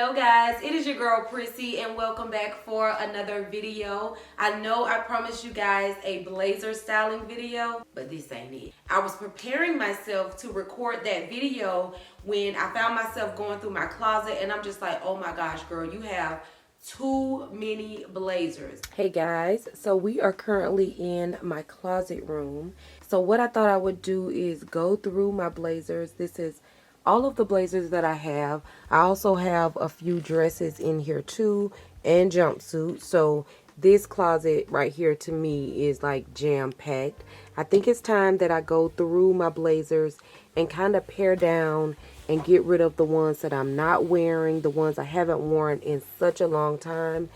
Hello guys, it is your girl Prissy and welcome back for another video. I know I promised you guys a blazer styling video, but this ain't it. I was preparing myself to record that video when I found myself going through my closet and I'm just like, oh my gosh girl, you have too many blazers. Hey guys, so we are currently in my closet room. So what I thought I would do is go through my blazers. This is all of the blazers that I have. I also have a few dresses in here too and jumpsuits. So this closet right here to me is like jam-packed. I think it's time that I go through my blazers and kind of pare down and get rid of the ones that I'm not wearing, the ones I haven't worn in such a long time.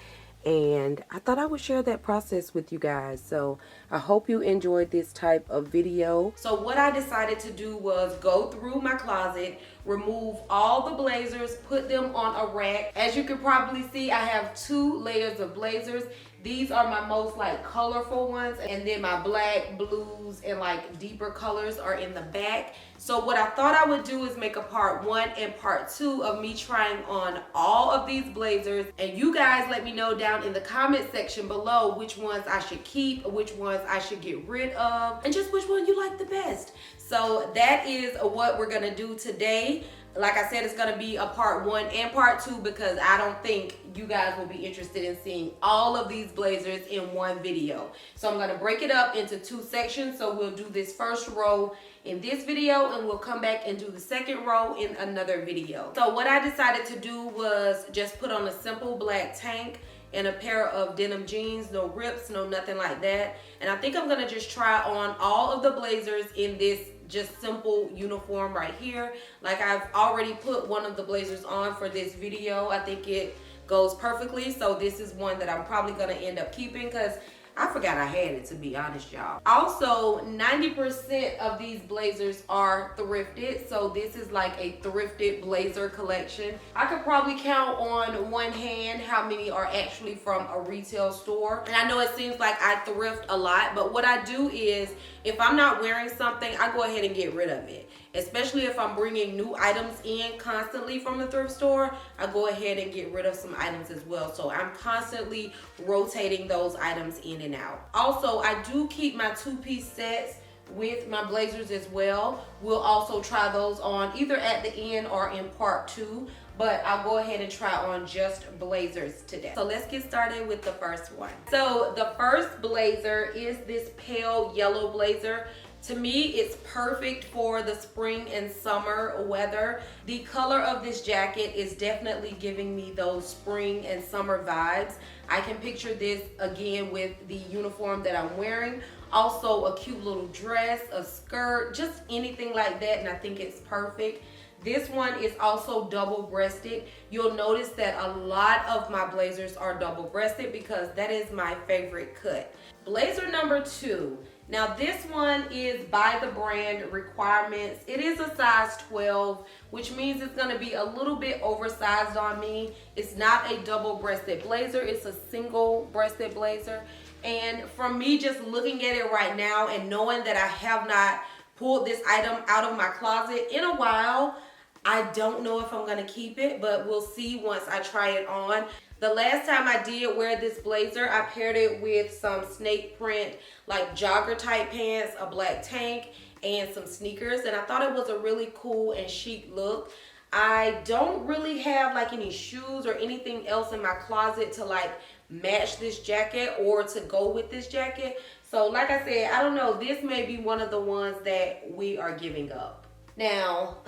And I thought I would share that process with you guys. So I hope you enjoyed this type of video. So what I decided to do was go through my closet, remove all the blazers, put them on a rack. As you can probably see, I have 2 layers of blazers. These are my most like colorful ones, and then my black, blues, and like deeper colors are in the back. So what I thought I would do is make a part 1 and part 2 of me trying on all of these blazers, and you guys let me know down in the comment section below which ones I should keep, which ones I should get rid of, and just which one you like the best. So that is what we're gonna do today. Like I said, it's gonna be a part 1 and part 2 because I don't think you guys will be interested in seeing all of these blazers in one video. So I'm gonna break it up into 2 sections. So we'll do this first row in this video and we'll come back and do the second row in another video. So what I decided to do was just put on a simple black tank and a pair of denim jeans, no rips, no nothing like that. And I think I'm gonna just try on all of the blazers in this just simple uniform right here. Like I've already put one of the blazers on for this video. I think it goes perfectly. So this is one that I'm probably gonna end up keeping because I forgot I had it, to be honest, y'all. Also, 90% of these blazers are thrifted. So this is like a thrifted blazer collection. I could probably count on one hand how many are actually from a retail store. And I know it seems like I thrift a lot, but what I do is if I'm not wearing something, I go ahead and get rid of it. Especially if I'm bringing new items in constantly from the thrift store, I go ahead and get rid of some items as well. So I'm constantly rotating those items in and out. Also, I do keep my 2-piece sets with my blazers as well. We'll also try those on either at the end or in part 2. But I'll go ahead and try on just blazers today. So let's get started with the first one. So the first blazer is this pale yellow blazer. To me, it's perfect for the spring and summer weather. The color of this jacket is definitely giving me those spring and summer vibes. I can picture this again with the uniform that I'm wearing. Also a cute little dress, a skirt, just anything like that, and I think it's perfect. This one is also double-breasted. You'll notice that a lot of my blazers are double-breasted because that is my favorite cut. Blazer number 2. Now this one is by the brand Requirements. It is a size 12, which means it's gonna be a little bit oversized on me. It's not a double-breasted blazer, it's a single-breasted blazer. And from me just looking at it right now and knowing that I have not pulled this item out of my closet in a while, I don't know if I'm gonna keep it, but we'll see once I try it on. The last time I did wear this blazer, I paired it with some snake print, like jogger type pants, a black tank, and some sneakers. And I thought it was a really cool and chic look. I don't really have like any shoes or anything else in my closet to like match this jacket or to go with this jacket. So like I said, I don't know, this may be one of the ones that we are giving up. Now,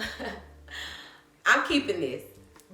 I'm keeping this.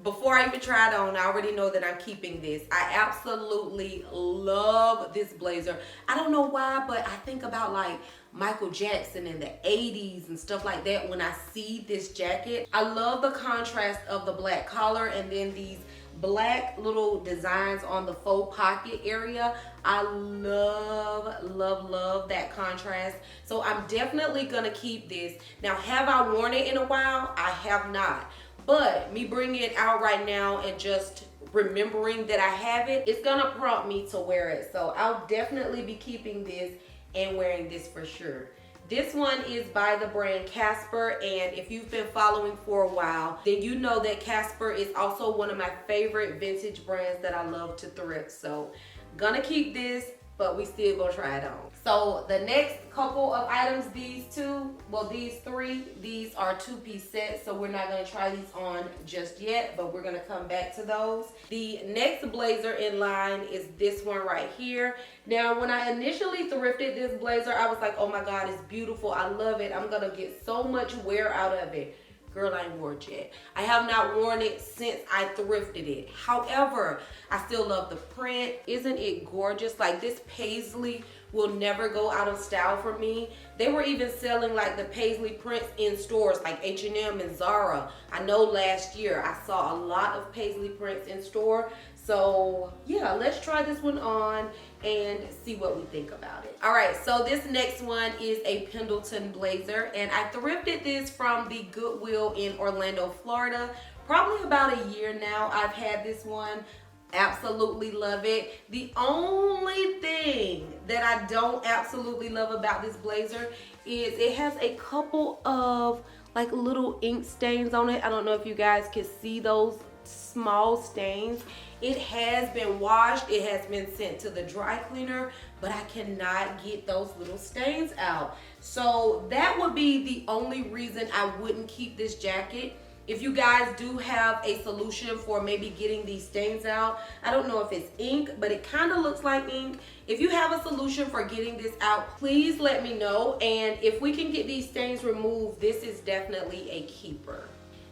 Before I even try it on, I already know that I'm keeping this. I absolutely love this blazer. I don't know why, but I think about like Michael Jackson in the 80s and stuff like that when I see this jacket. I love the contrast of the black collar and then these black little designs on the faux pocket area. I love, love, love that contrast. So I'm definitely gonna keep this. Now, have I worn it in a while? I have not. But me bringing it out right now and just remembering that I have it, it's gonna prompt me to wear it. So I'll definitely be keeping this and wearing this for sure. This one is by the brand Casper, and if you've been following for a while, then you know that Casper is also one of my favorite vintage brands that I love to thrift. So gonna keep this, but we still gonna try it on. So the next couple of items, these three, these are 2-piece sets, so we're not gonna try these on just yet, but we're gonna come back to those. The next blazer in line is this one right here. Now, when I initially thrifted this blazer, I was like, oh my God, it's beautiful, I love it, I'm gonna get so much wear out of it. Girl, I ain't worn it yet. I have not worn it since I thrifted it. However, I still love the print. Isn't it gorgeous? Like, this paisley will never go out of style for me. They were even selling like the paisley prints in stores like H&M and Zara. I know last year I saw a lot of paisley prints in store. So yeah, let's try this one on and see what we think about it. All right, so this next one is a Pendleton blazer, and I thrifted this from the Goodwill in Orlando, Florida. Probably about a year now I've had this one. Absolutely love it. The only thing that I don't absolutely love about this blazer is it has a couple of like little ink stains on it. I don't know if you guys can see those small stains. It has been washed, it has been sent to the dry cleaner, but I cannot get those little stains out. So that would be the only reason I wouldn't keep this jacket. If you guys do have a solution for maybe getting these stains out, I don't know if it's ink, but it kind of looks like ink. If you have a solution for getting this out, please let me know. And if we can get these stains removed, this is definitely a keeper.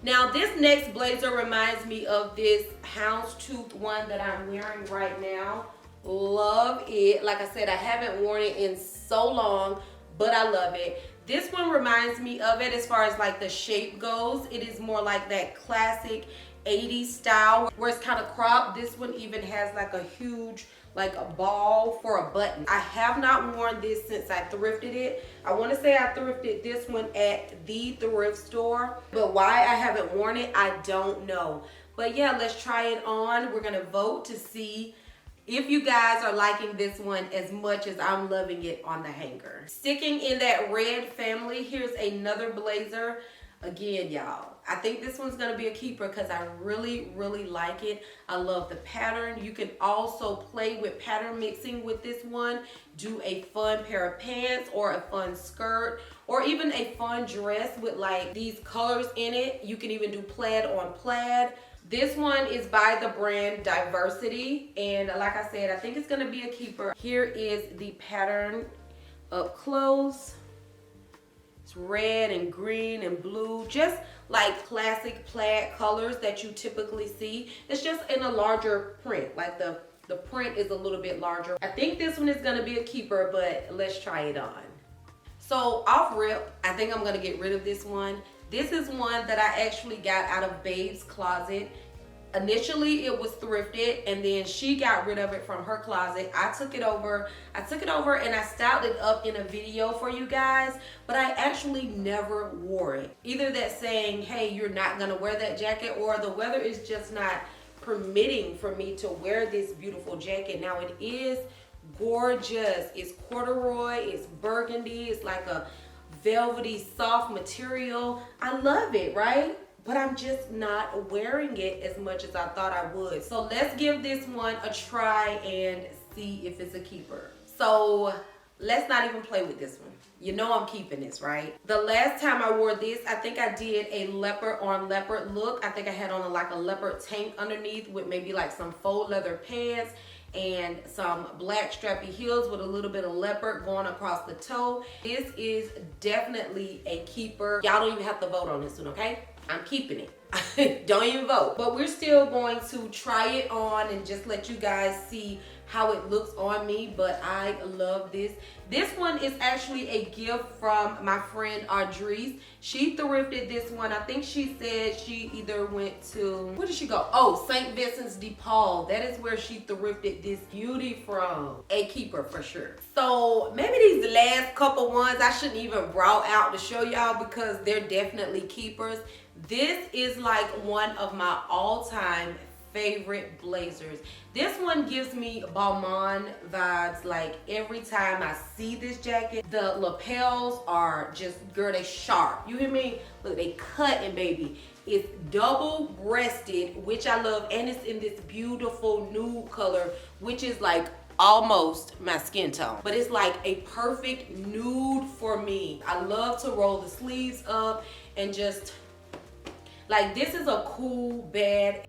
Now, this next blazer reminds me of this houndstooth one that I'm wearing right now. Love it. Like I said, I haven't worn it in so long, but I love it. This one reminds me of it as far as like the shape goes. It is more like that classic 80s style where it's kind of cropped. This one even has like a huge like a ball for a button. I have not worn this since I thrifted it. I want to say I thrifted this one at the thrift store, but why I haven't worn it, I don't know. But yeah, let's try it on. We're gonna vote to see if you guys are liking this one as much as I'm loving it on the hanger. Sticking in that red family, here's another blazer. Again, y'all, I think this one's gonna be a keeper because I really, really like it. I love the pattern. You can also play with pattern mixing with this one. Do a fun pair of pants or a fun skirt or even a fun dress with like these colors in it. You can even do plaid on plaid. This one is by the brand Diversity, and like I said, I think it's gonna be a keeper. Here is the pattern up close. It's red and green and blue, just like classic plaid colors that you typically see. It's just in a larger print, like the print is a little bit larger. I think this one is gonna be a keeper, but let's try it on. So off rip, I think I'm gonna get rid of this one. This is one that I actually got out of Babe's closet. Initially it was thrifted and then she got rid of it from her closet. I took it over and I styled it up in a video for you guys, but I actually never wore it. Either that saying, hey, you're not gonna wear that jacket, or the weather is just not permitting for me to wear this beautiful jacket. Now it is gorgeous. It's corduroy, it's burgundy, it's like a velvety soft material. I love it, right? But I'm just not wearing it as much as I thought I would. So let's give this one a try and see if it's a keeper. So let's not even play with this one. You know I'm keeping this, right? The last time I wore this, I think I did a leopard on leopard look. I think I had on like a leopard tank underneath with maybe like some faux leather pants and some black strappy heels with a little bit of leopard going across the toe. This is definitely a keeper. Y'all don't even have to vote on this one, okay? I'm keeping it. Don't even vote. But we're still going to try it on and just let you guys see how it looks on me. But I love this. This one is actually a gift from my friend Audrice. She thrifted this one. I think she said she either went to, where did she go? Oh, St. Vincent's de Paul. That is where she thrifted this beauty from. A keeper for sure. So maybe these last couple ones I shouldn't even brought out to show y'all because they're definitely keepers. This is like one of my all-time favorite blazers. This one gives me Balmain vibes. Like every time I see this jacket, the lapels are just, girl, they sharp. You hear me? Look, they cutting, baby. It's double breasted, which I love, and it's in this beautiful nude color, which is like almost my skin tone, but it's like a perfect nude for me. I love to roll the sleeves up and just like, this is a cool, bad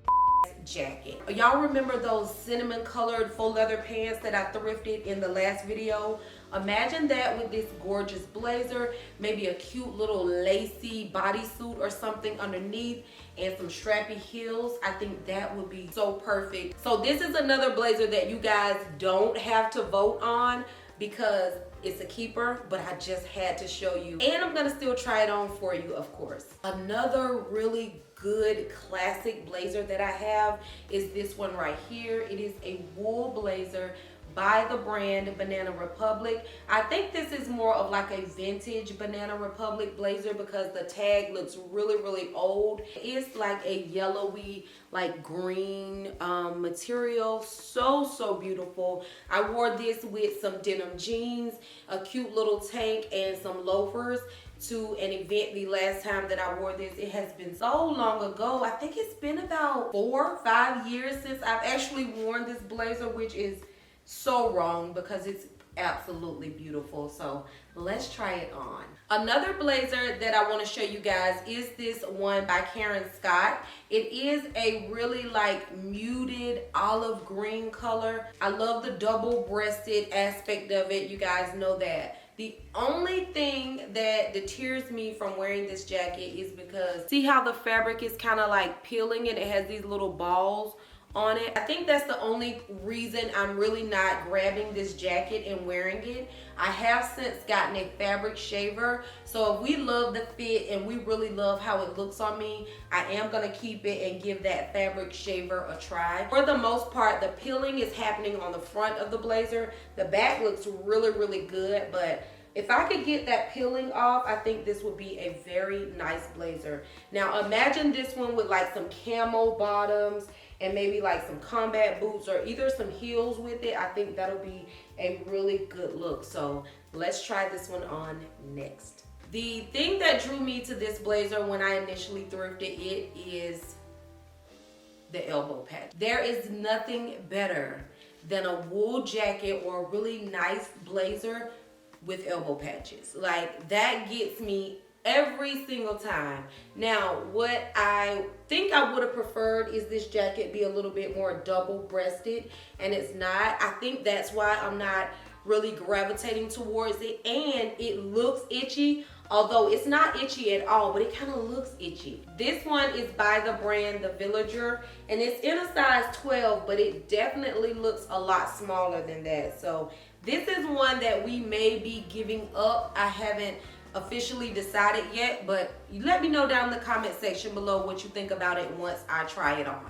jacket. Y'all remember those cinnamon colored faux leather pants that I thrifted in the last video? Imagine that with this gorgeous blazer, maybe a cute little lacy bodysuit or something underneath, and some strappy heels. I think that would be so perfect. So this is another blazer that you guys don't have to vote on because it's a keeper, but I just had to show you. And I'm gonna still try it on for you, of course. Another really good classic blazer that I have is this one right here. It is a wool blazer by the brand Banana Republic. I think this is more of like a vintage Banana Republic blazer because the tag looks really, really old. It's like a yellowy, like green material. So beautiful. I wore this with some denim jeans, a cute little tank, and some loafers to an event the last time that I wore this. It has been so long ago. I think it's been about 4 or 5 years since I've actually worn this blazer, which is so wrong because it's absolutely beautiful. So let's try it on. Another blazer that I want to show you guys is this one by Karen Scott. It is a really like muted olive green color. I love the double-breasted aspect of it. You guys know that. The only thing that deters me from wearing this jacket is because see how the fabric is kind of like peeling and it has these little balls on it. I think that's the only reason I'm really not grabbing this jacket and wearing it. I have since gotten a fabric shaver, so if we love the fit and we really love how it looks on me, I am gonna keep it and give that fabric shaver a try. For the most part, the peeling is happening on the front of the blazer. The back looks really, really good, but if I could get that peeling off, I think this would be a very nice blazer. Now imagine this one with like some camo bottoms and maybe like some combat boots or either some heels with it. I think that'll be a really good look. So let's try this one on next. The thing that drew me to this blazer when I initially thrifted it is the elbow patch. There is nothing better than a wool jacket or a really nice blazer with elbow patches. Like that gets me every single time. Now, what I think I would have preferred is this jacket be a little bit more double-breasted, and it's not. I think that's why I'm not really gravitating towards it, and it looks itchy, although it's not itchy at all, but it kind of looks itchy. This one is by the brand The Villager, and it's in a size 12, but it definitely looks a lot smaller than that. So this is one that we may be giving up. I haven't officially decided yet, but let me know down in the comment section below what you think about it once I try it on.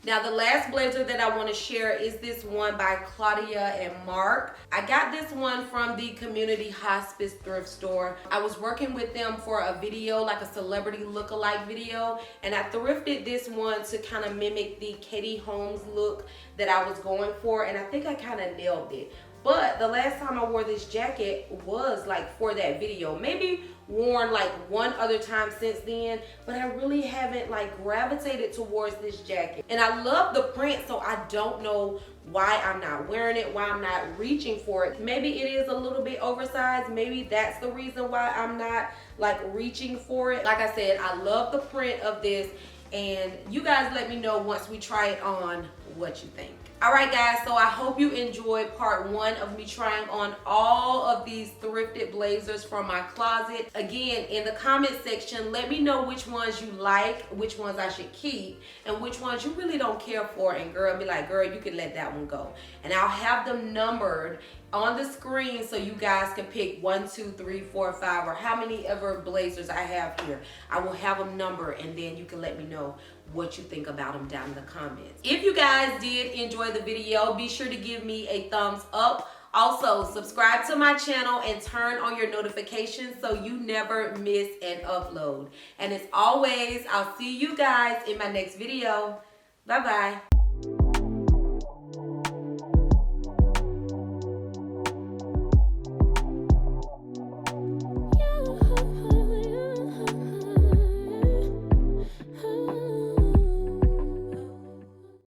Now the last blazer that I want to share is this one by Claudia and Mark. I got this one from the Community Hospice thrift store. I was working with them for a video, like a celebrity look-alike video, and I thrifted this one to kind of mimic the Katie Holmes look that I was going for, and I think I kind of nailed it. But the last time I wore this jacket was like for that video. Maybe worn like one other time since then, but I really haven't like gravitated towards this jacket. And I love the print, so I don't know why I'm not wearing it, why I'm not reaching for it. Maybe it is a little bit oversized. Maybe that's the reason why I'm not like reaching for it. Like I said, I love the print of this, and you guys let me know once we try it on what you think. Alright guys, so I hope you enjoyed part 1 of me trying on all of these thrifted blazers from my closet. Again, in the comment section, let me know which ones you like, which ones I should keep, and which ones you really don't care for. And girl, be like, girl, you can let that one go. And I'll have them numbered on the screen so you guys can pick 1, 2, 3, 4, 5, or how many ever blazers I have here. I will have them numbered, and then you can let me know what you think about them down in the comments. If you guys did enjoy the video, be sure to give me a thumbs up. Also, subscribe to my channel and turn on your notifications so you never miss an upload. And as always, I'll see you guys in my next video. Bye-bye.